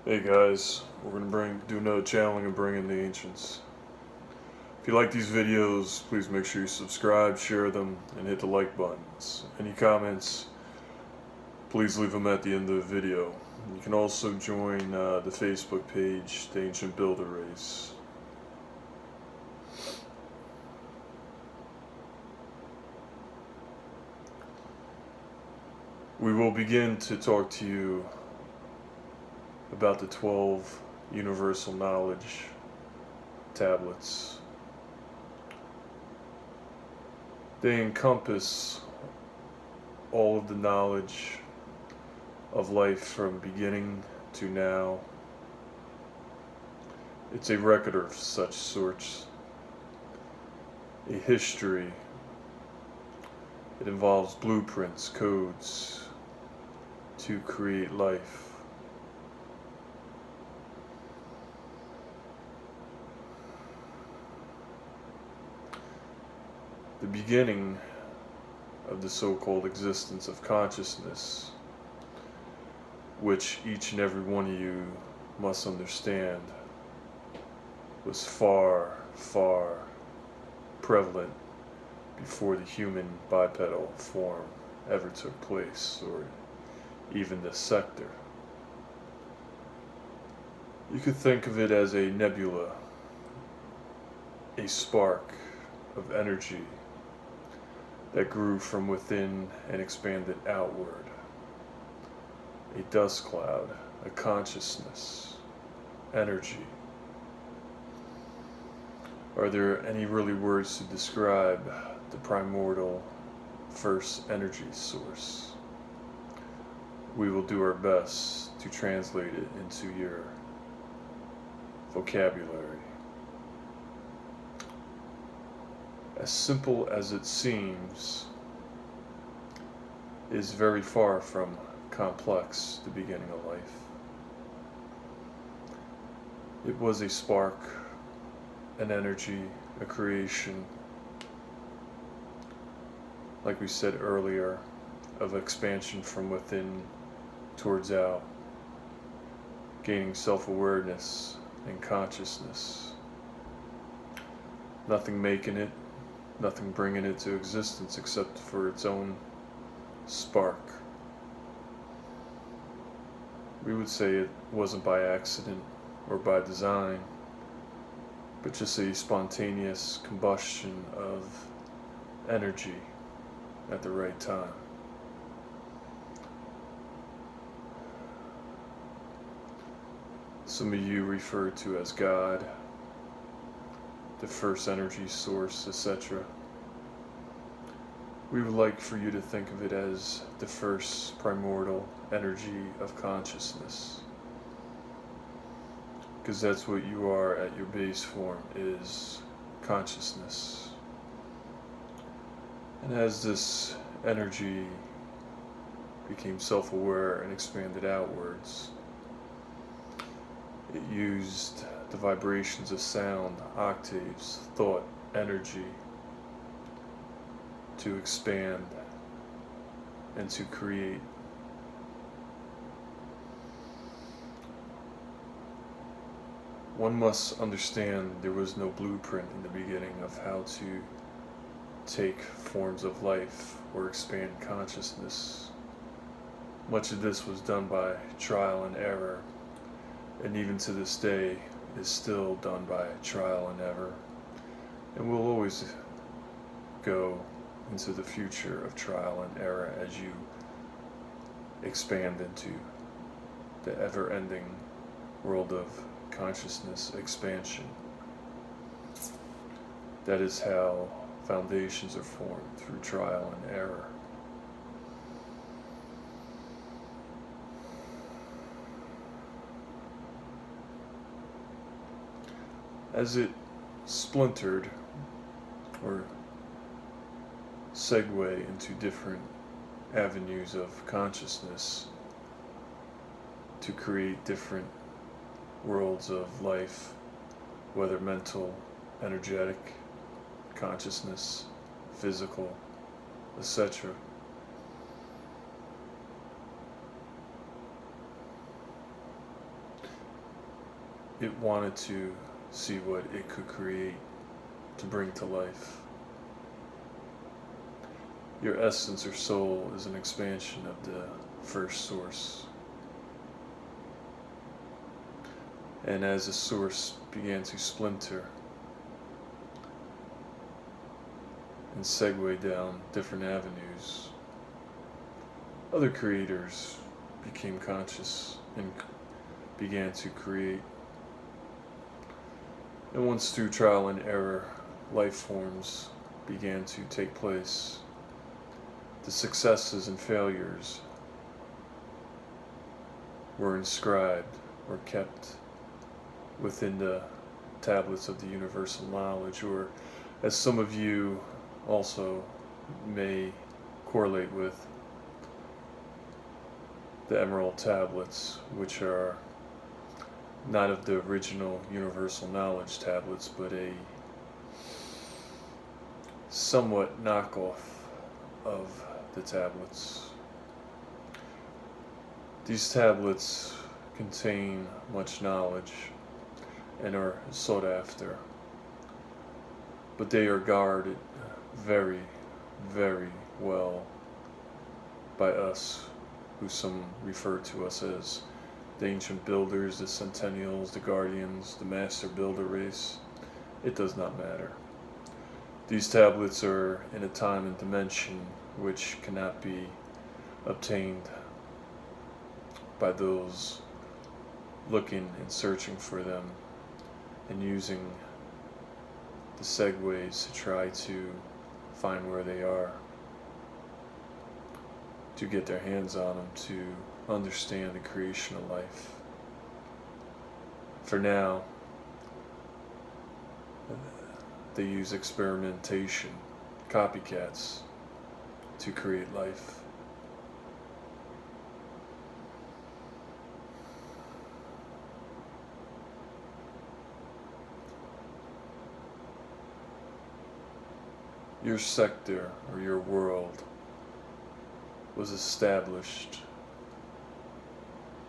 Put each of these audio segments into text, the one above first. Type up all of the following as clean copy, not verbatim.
Hey guys, we're gonna do another channeling and bring in the ancients. If you like these videos, please make sure you subscribe, share them, and hit the like buttons. Any comments, please leave them at the end of the video. You can also join the Facebook page, The Ancient Builder Race. We will begin to talk to you about the 12 universal knowledge tablets. They encompass all of the knowledge of life from beginning to now. It's a record of such sorts, a history. It involves blueprints, codes to create life. The beginning of the so-called existence of consciousness, which each and every one of you must understand, was far, far prevalent before the human bipedal form ever took place, or even this sector. You could think of it as a nebula, a spark of energy that grew from within and expanded outward. A dust cloud, a consciousness, energy. Are there any really words to describe the primordial first energy source? We will do our best to translate it into your vocabulary. As simple as it seems, is very far from complex, the beginning of life. It was a spark, an energy, a creation, like we said earlier, of expansion from within towards out, gaining self-awareness and consciousness. Nothing making it, nothing bringing it to existence except for its own spark. We would say it wasn't by accident or by design, but just a spontaneous combustion of energy at the right time. Some of you refer to as God, the first energy source, etc. We would like for you to think of it as the first primordial energy of consciousness, because that's what you are at your base form, is consciousness. And as this energy became self-aware and expanded outwards, it used the vibrations of sound, octaves, thought, energy to expand and to create. One must understand there was no blueprint in the beginning of how to take forms of life or expand consciousness. Much of this was done by trial and error, and even to this day is still done by trial and error, and will always go into the future of trial and error as you expand into the ever-ending world of consciousness expansion. That is how foundations are formed, through trial and error. As it splintered or segue into different avenues of consciousness to create different worlds of life, whether mental, energetic, consciousness, physical, etc. it wanted to see what it could create to bring to life. Your essence or soul is an expansion of the first source. And as the source began to splinter and segue down different avenues, other creators became conscious and began to create. And once through trial and error, life forms began to take place, the successes and failures were inscribed or kept within the tablets of the universal knowledge, or as some of you also may correlate with, the Emerald Tablets, which are not of the original universal knowledge tablets, but a somewhat knockoff of the tablets. These tablets contain much knowledge and are sought after, but they are guarded very, very well by us, who some refer to us as the ancient builders, the centennials, the guardians, the master builder race. It does not matter. These tablets are in a time and dimension which cannot be obtained by those looking and searching for them and using the segues to try to find where they are, to get their hands on them, to understand the creation of life. For now, they use experimentation, copycats, to create life. Your sector or your world was established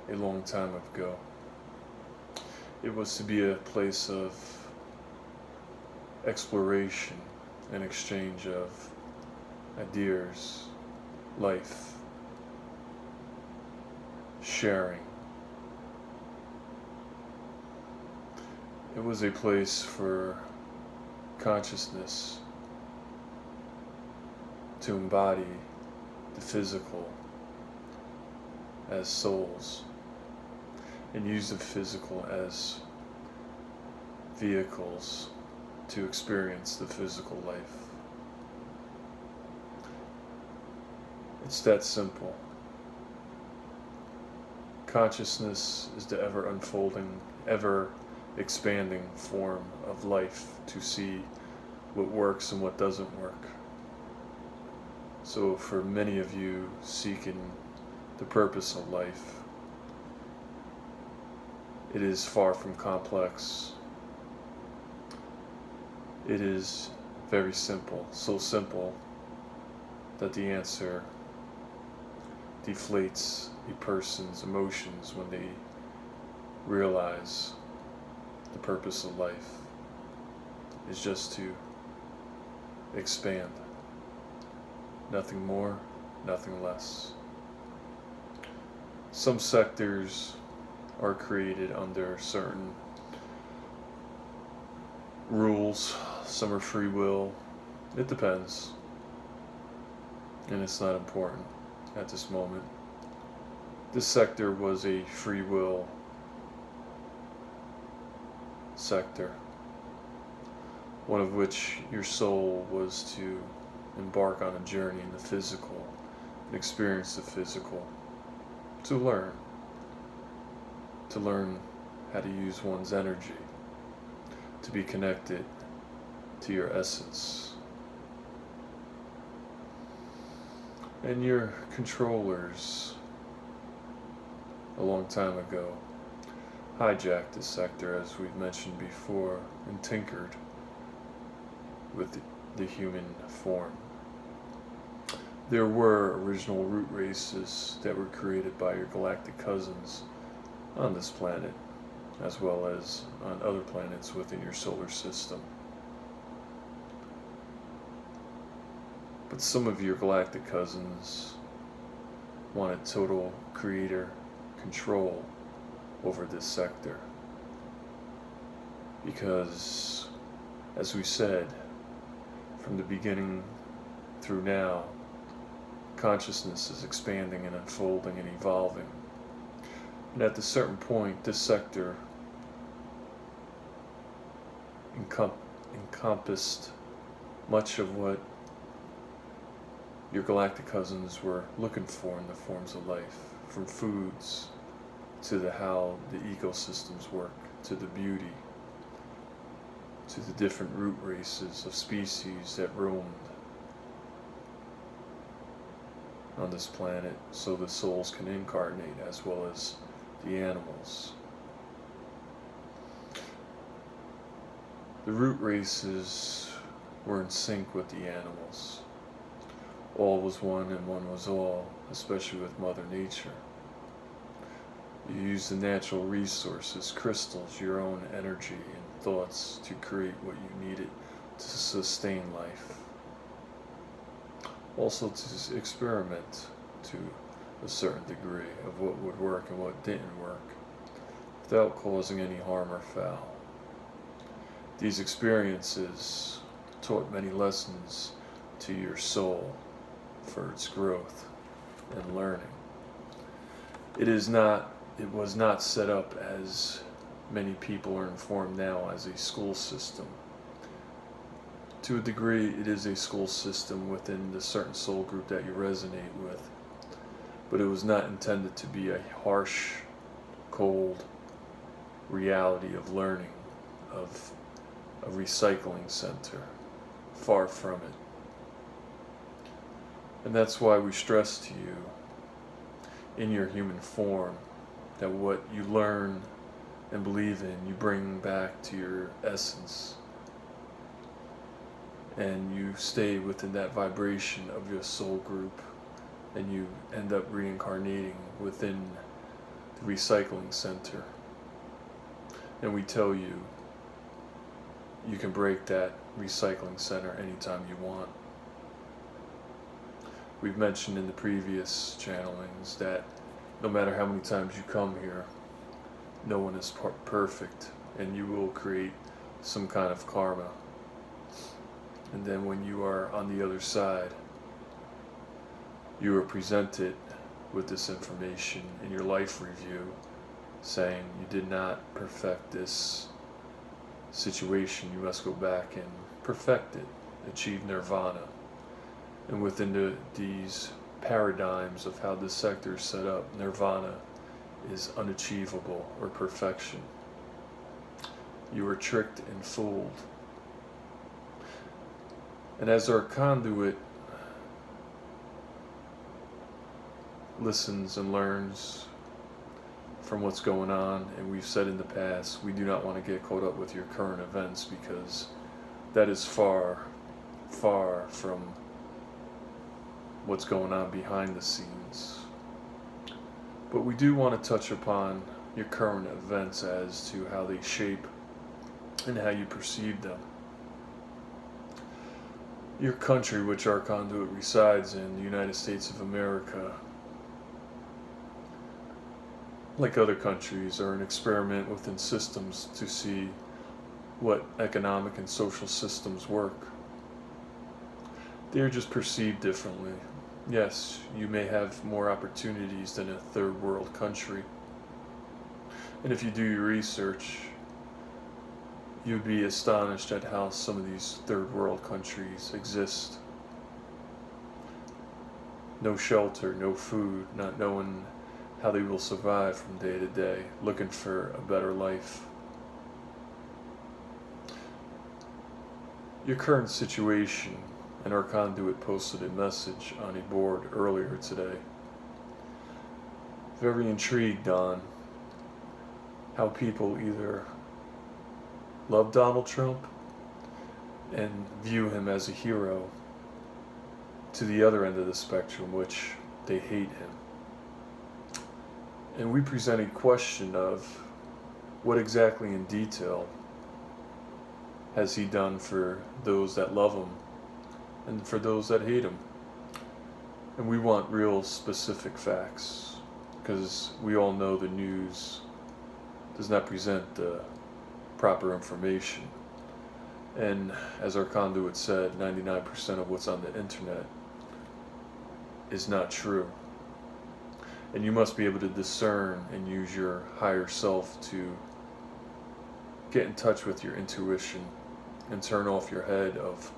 a long time ago. It was to be a place of exploration and exchange of ideas, life, sharing. It was a place for consciousness to embody the physical as souls and use the physical as vehicles to experience the physical life. It's that simple. Consciousness is the ever unfolding, ever expanding form of life to see what works and what doesn't work. So for many of you seeking the purpose of life, it is far from complex. It is very simple, so simple that the answer deflates a person's emotions when they realize the purpose of life is just to expand. Nothing more, nothing less. Some sectors are created under certain rules, some are free will. It depends. And it's not important at this moment. This sector was a free will sector, one of which your soul was to embark on a journey in the physical and experience the physical, to learn how to use one's energy, to be connected to your essence. And your controllers, a long time ago, hijacked this sector, as we've mentioned before, and tinkered with the human form. There were original root races that were created by your galactic cousins on this planet, as well as on other planets within your solar system. But some of your galactic cousins wanted total creator control over this sector. Because, as we said, from the beginning through now, consciousness is expanding and unfolding and evolving. And at a certain point, this sector encompassed much of what your galactic cousins were looking for in the forms of life, from foods to how the ecosystems work, to the beauty, to the different root races of species that roamed on this planet so the souls can incarnate, as well as the animals. The root races were in sync with the animals. All was one and one was all, especially with Mother Nature. You use the natural resources, crystals, your own energy and thoughts to create what you needed to sustain life. Also to experiment to a certain degree of what would work and what didn't work, without causing any harm or foul. These experiences taught many lessons to your soul for its growth and learning. It was not set up, as many people are informed now, as a school system. To a degree, it is a school system within the certain soul group that you resonate with, but it was not intended to be a harsh, cold reality of learning, of a recycling center. Far from it. And that's why we stress to you, in your human form, that what you learn and believe in, you bring back to your essence. And you stay within that vibration of your soul group, and you end up reincarnating within the recycling center. And we tell you, you can break that recycling center anytime you want. We've mentioned in the previous channelings that no matter how many times you come here, no one is perfect, and you will create some kind of karma. And then when you are on the other side, you are presented with this information in your life review, saying you did not perfect this situation, you must go back and perfect it, achieve nirvana. And within these paradigms of how this sector is set up, nirvana is unachievable, or perfection. You are tricked and fooled. And as our conduit listens and learns from what's going on, and we've said in the past, we do not want to get caught up with your current events, because that is far, far from what's going on behind the scenes. But we do want to touch upon your current events as to how they shape and how you perceive them. Your country, which our conduit resides in, the United States of America, like other countries, are an experiment within systems to see what economic and social systems work. They are just perceived differently. Yes, you may have more opportunities than a third world country. And if you do your research, you'd be astonished at how some of these third world countries exist. No shelter, no food, not knowing how they will survive from day to day, looking for a better life. Your current situation, and our conduit posted a message on a board earlier today. Very intrigued on how people either love Donald Trump and view him as a hero, to the other end of the spectrum, which they hate him. And we present a question of, what exactly in detail has he done for those that love him and for those that hate him? And we want real specific facts because we all know the news does not present the proper information. And as our conduit said, 99% of what's on the internet is not true. And you must be able to discern and use your higher self to get in touch with your intuition and turn off your head of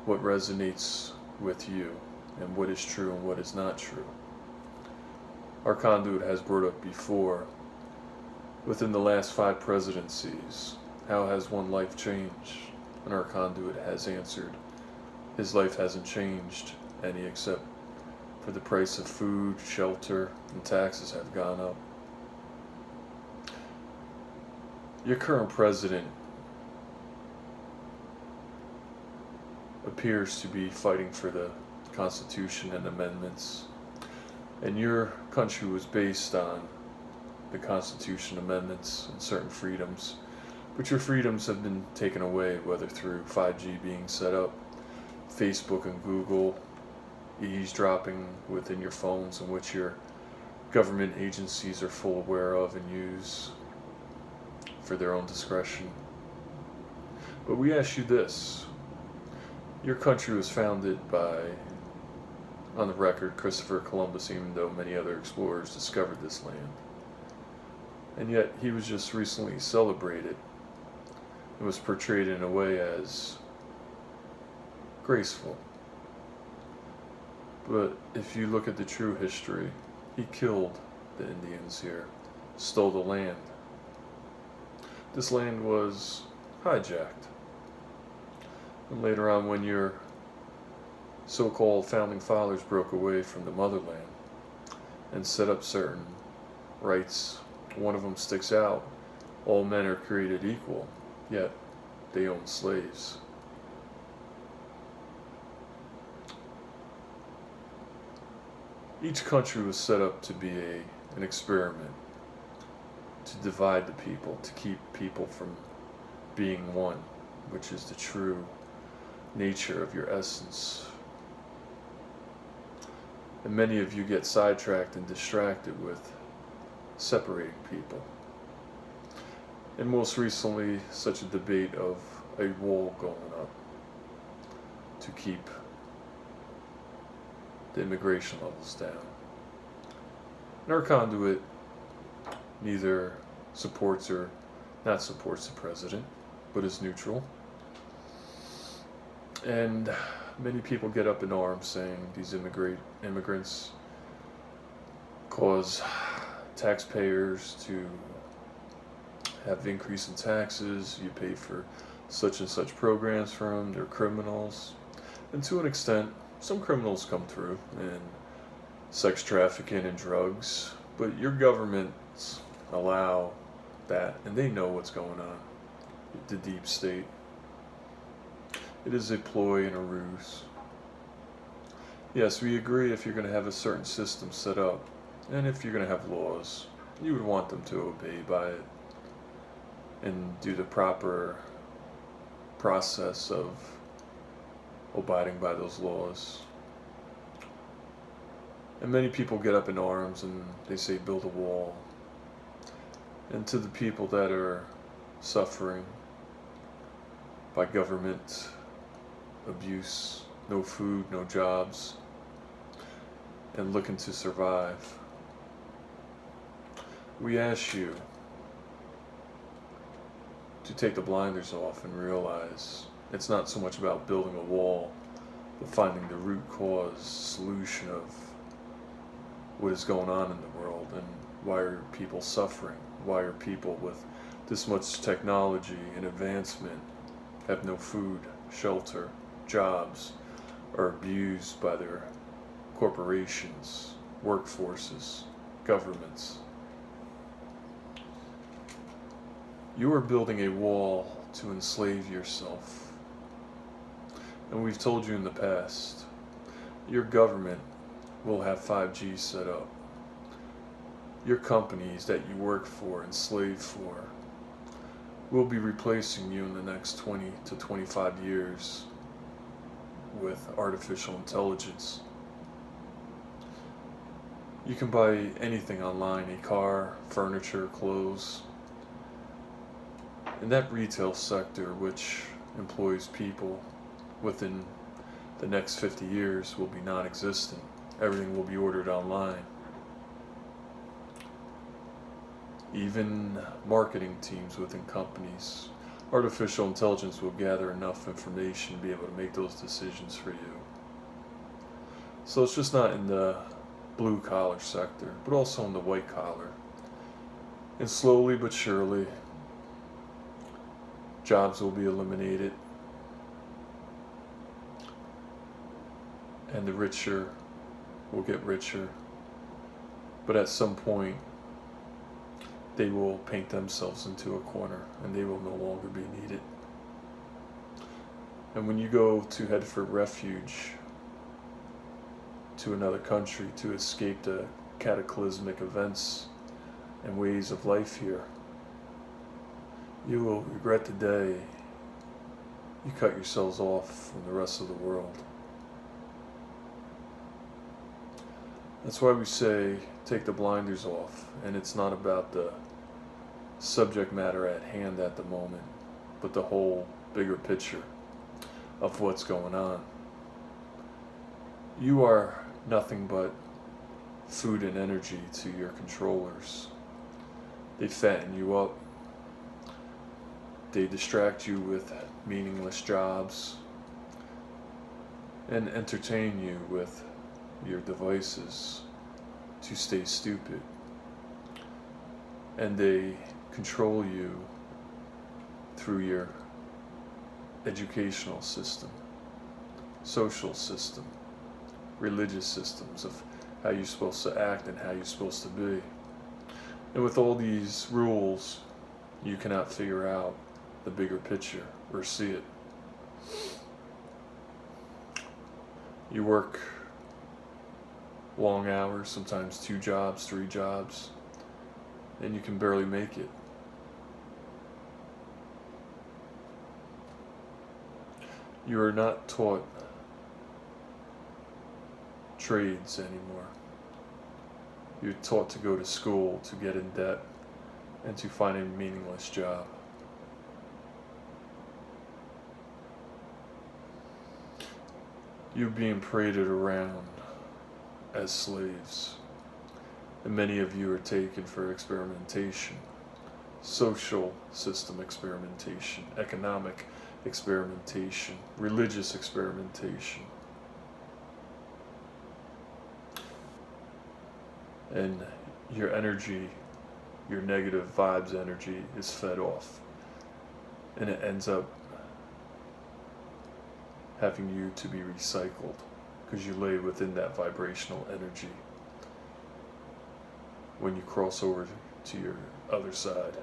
what resonates with you and what is true and what is not true. Our conduit has brought up before, within the last 5 presidencies, how has one life changed? And our conduit has answered, his life hasn't changed any except for the price of food, shelter, and taxes have gone up. Your current president appears to be fighting for the Constitution and amendments, and your country was based on the Constitution amendments and certain freedoms, but your freedoms have been taken away, whether through 5G being set up, Facebook and Google, eavesdropping within your phones, in which your government agencies are full aware of and use for their own discretion. But we ask you this. Your country was founded by, on the record, Christopher Columbus, even though many other explorers discovered this land. And yet he was just recently celebrated. It was portrayed in a way as graceful. But if you look at the true history, he killed the Indians here, stole the land. This land was hijacked. And later on, when your so-called founding fathers broke away from the motherland and set up certain rights, one of them sticks out. All men are created equal, yet they own slaves. Each country was set up to be an experiment, to divide the people, to keep people from being one, which is the true nature of your essence. And many of you get sidetracked and distracted with separating people. And most recently, such a debate of a wall going up to keep the immigration levels down. And our conduit neither supports or not supports the president, but is neutral. And many people get up in arms saying these immigrants cause taxpayers to have increase in taxes, you pay for such and such programs for them, they're criminals. And to an extent, some criminals come through, and sex trafficking and drugs, but your governments allow that, and they know what's going on. The deep state. It is a ploy and a ruse. Yes, we agree if you're going to have a certain system set up, and if you're going to have laws, you would want them to obey by it and do the proper process of abiding by those laws. And many people get up in arms and they say build a wall. And to the people that are suffering by government abuse, no food, no jobs, and looking to survive, we ask you to take the blinders off and realize it's not so much about building a wall, but finding the root cause solution of what is going on in the world and why are people suffering? Why are people with this much technology and advancement have no food, shelter, jobs, are abused by their corporations, workforces, governments? You are building a wall to enslave yourself. And we've told you in the past, your government will have 5G set up. Your companies that you work for and slave for will be replacing you in the next 20 to 25 years with artificial intelligence. You can buy anything online, a car, furniture, clothes. In that retail sector, which employs people, within the next 50 years will be non-existent. Everything will be ordered online. Even marketing teams within companies, artificial intelligence will gather enough information to be able to make those decisions for you. So it's just not in the blue collar sector, but also in the white collar. And slowly but surely, jobs will be eliminated, and the richer will get richer. But at some point, they will paint themselves into a corner and they will no longer be needed. And when you go to head for refuge to another country to escape the cataclysmic events and ways of life here, you will regret the day you cut yourselves off from the rest of the world. That's why we say take the blinders off, and it's not about the subject matter at hand at the moment, but the whole bigger picture of what's going on. You are nothing but food and energy to your controllers. They fatten you up. They distract you with meaningless jobs and entertain you with your devices to stay stupid. And they control you through your educational system, social system, religious systems of how you're supposed to act and how you're supposed to be. And with all these rules, you cannot figure out the bigger picture or see it. You work long hours, sometimes 2 jobs, 3 jobs, and you can barely make it. You are not taught trades anymore. You're taught to go to school, to get in debt, and to find a meaningless job. You're being paraded around as slaves, and many of you are taken for experimentation, social system experimentation, economic experimentation, religious experimentation. And your energy, your negative vibes energy is fed off, and it ends up having you to be recycled because you lay within that vibrational energy when you cross over to your other side.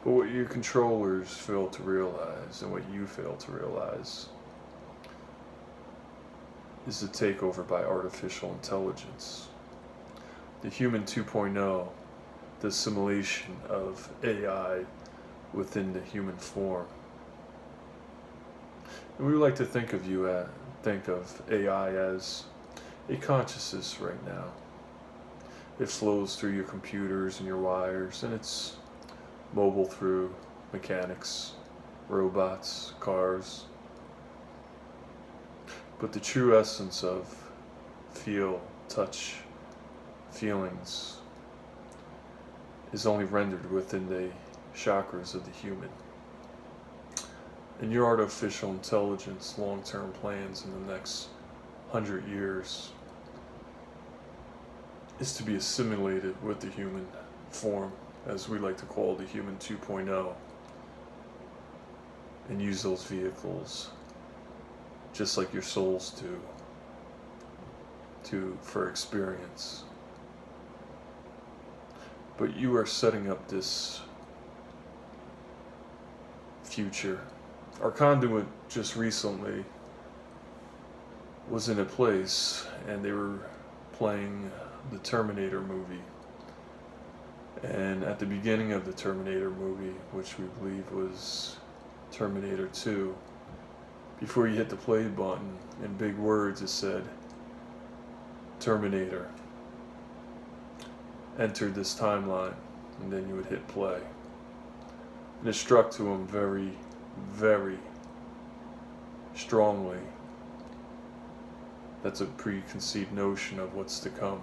But what your controllers fail to realize, and what you fail to realize, is the takeover by artificial intelligence. The human 2.0, the assimilation of AI within the human form. And we would like to think of AI as a consciousness right now. It flows through your computers and your wires, and it's mobile through mechanics, robots, cars. But the true essence of feel, touch, feelings is only rendered within the chakras of the human. And your artificial intelligence long-term plans in the next 100 years is to be assimilated with the human form, as we like to call the human 2.0, and use those vehicles just like your souls do for experience. But you are setting up this future. Our conduit just recently was in a place and they were playing the Terminator movie, And at the beginning of the Terminator movie, which we believe was Terminator 2, before you hit the play button, in big words it said, Terminator entered this timeline, and then you would hit play. And it struck to him very, very strongly. That's a preconceived notion of what's to come.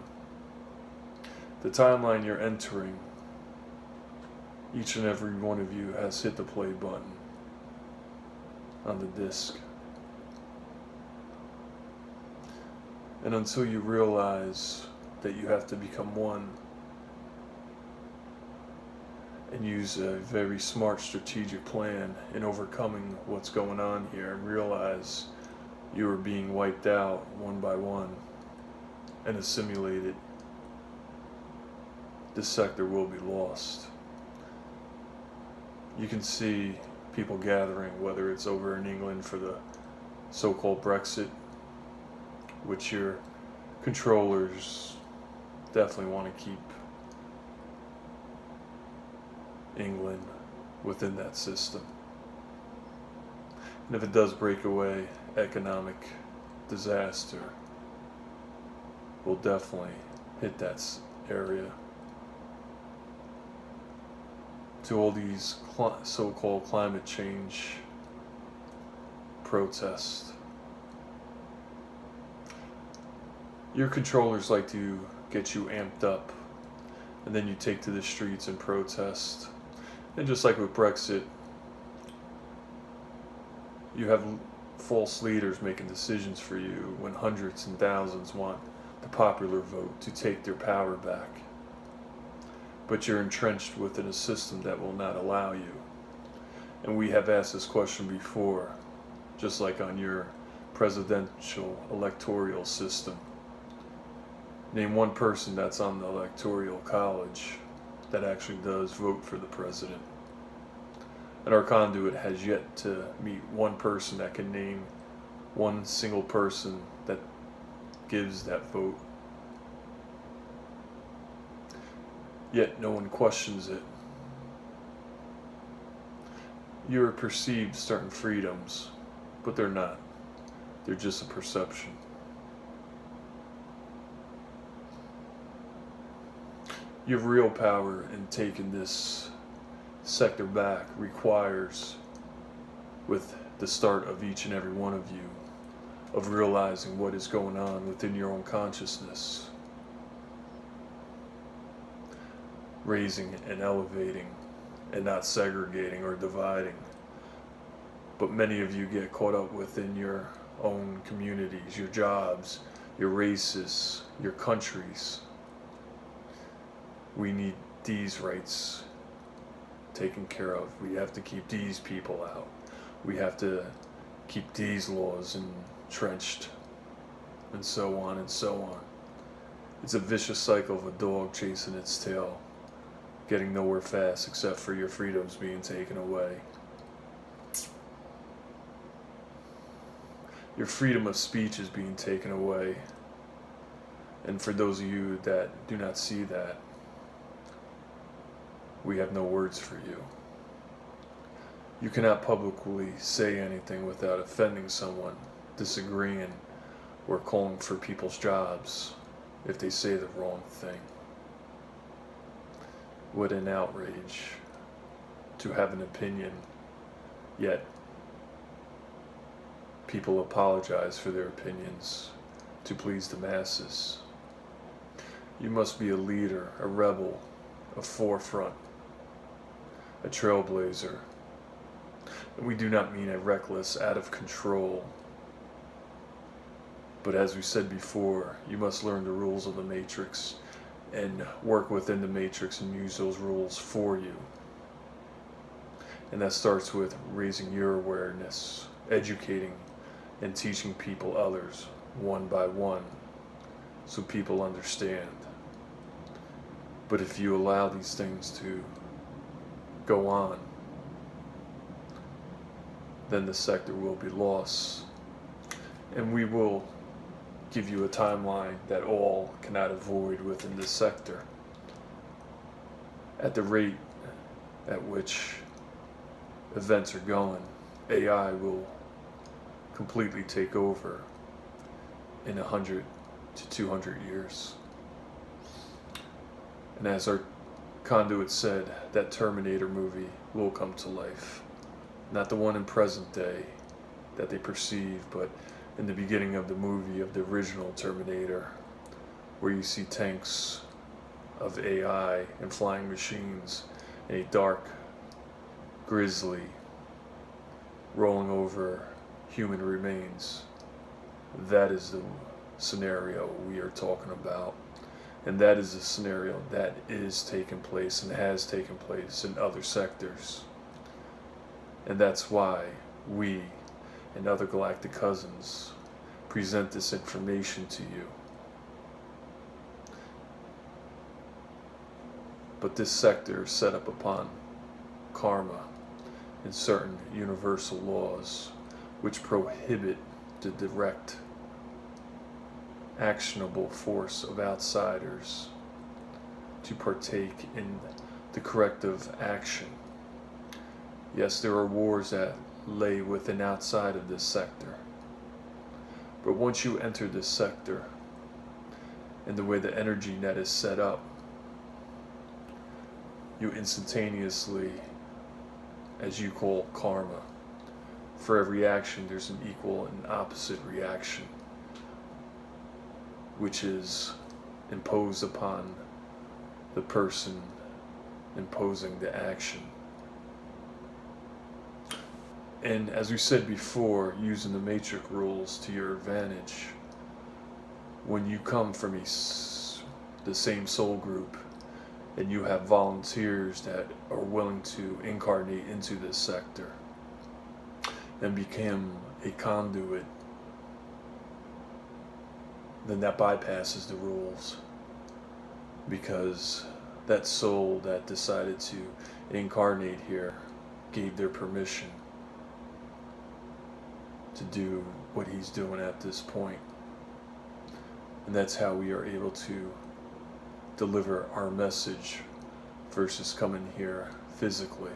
The timeline you're entering, each and every one of you has hit the play button on the disc. And until you realize that you have to become one and use a very smart strategic plan in overcoming what's going on here, and realize you are being wiped out one by one and assimilated, this sector will be lost. You can see people gathering, whether it's over in England for the so-called Brexit, which your controllers definitely want to keep England within that system. And if it does break away, economic disaster will definitely hit that area. To all these so-called climate change protests, your controllers like to get you amped up, and then you take to the streets and protest. And just like with Brexit, you have false leaders making decisions for you when hundreds and thousands want the popular vote to take their power back. But you're entrenched within a system that will not allow you. And we have asked this question before, just like on your presidential electoral system. Name one person that's on the electoral college that actually does vote for the president. And our conduit has yet to meet one person that can name one single person that gives that vote. Yet no one questions it. You're perceived certain freedoms, but they're not. They're just a perception. Your real power in taking this sector back requires, with the start of each and every one of you, of realizing what is going on within your own consciousness, raising and elevating and not segregating or dividing. But many of you get caught up within your own communities, your jobs, your races, your countries. We need these rights taken care of. We have to keep these people out. We have to keep these laws entrenched, and so on and so on. It's a vicious cycle of a dog chasing its tail, getting nowhere fast except for your freedoms being taken away. Your freedom of speech is being taken away. And for those of you that do not see that, we have no words for you. You cannot publicly say anything without offending someone, disagreeing, or calling for people's jobs if they say the wrong thing. What an outrage to have an opinion, yet people apologize for their opinions to please the masses. You must be a leader, a rebel, a forefront, a trailblazer. And we do not mean a reckless, out of control. But as we said before, you must learn the rules of the Matrix and work within the Matrix and use those rules for you. And that starts with raising your awareness, educating and teaching people others one by one so people understand. But if you allow these things to go on, then the sector will be lost. And we will give you a timeline that all cannot avoid within this sector. at the rate at which events are going, AI will completely take over in 100 to 200 years. And as our conduit said, that Terminator movie will come to life. Not the one in present day that they perceive, but in the beginning of the movie of the original Terminator, where you see tanks of AI and flying machines and a dark grizzly rolling over human remains. That is the scenario we are talking about. And that is the scenario that is taking place and has taken place in other sectors. And that's why we and other galactic cousins present this information to you. But this sector is set up upon karma and certain universal laws which prohibit the direct actionable force of outsiders to partake in the corrective action. Yes, there are wars that lay within outside of this sector. But once you enter this sector, and the way the energy net is set up, you instantaneously, as you call karma, for every action there's an equal and opposite reaction, which is imposed upon the person imposing the action. And as we said before, using the matrix rules to your advantage, when you come from the same soul group and you have volunteers that are willing to incarnate into this sector and become a conduit, then that bypasses the rules, because that soul that decided to incarnate here gave their permission to do what he's doing at this point. And that's how we are able to deliver our message versus coming here physically.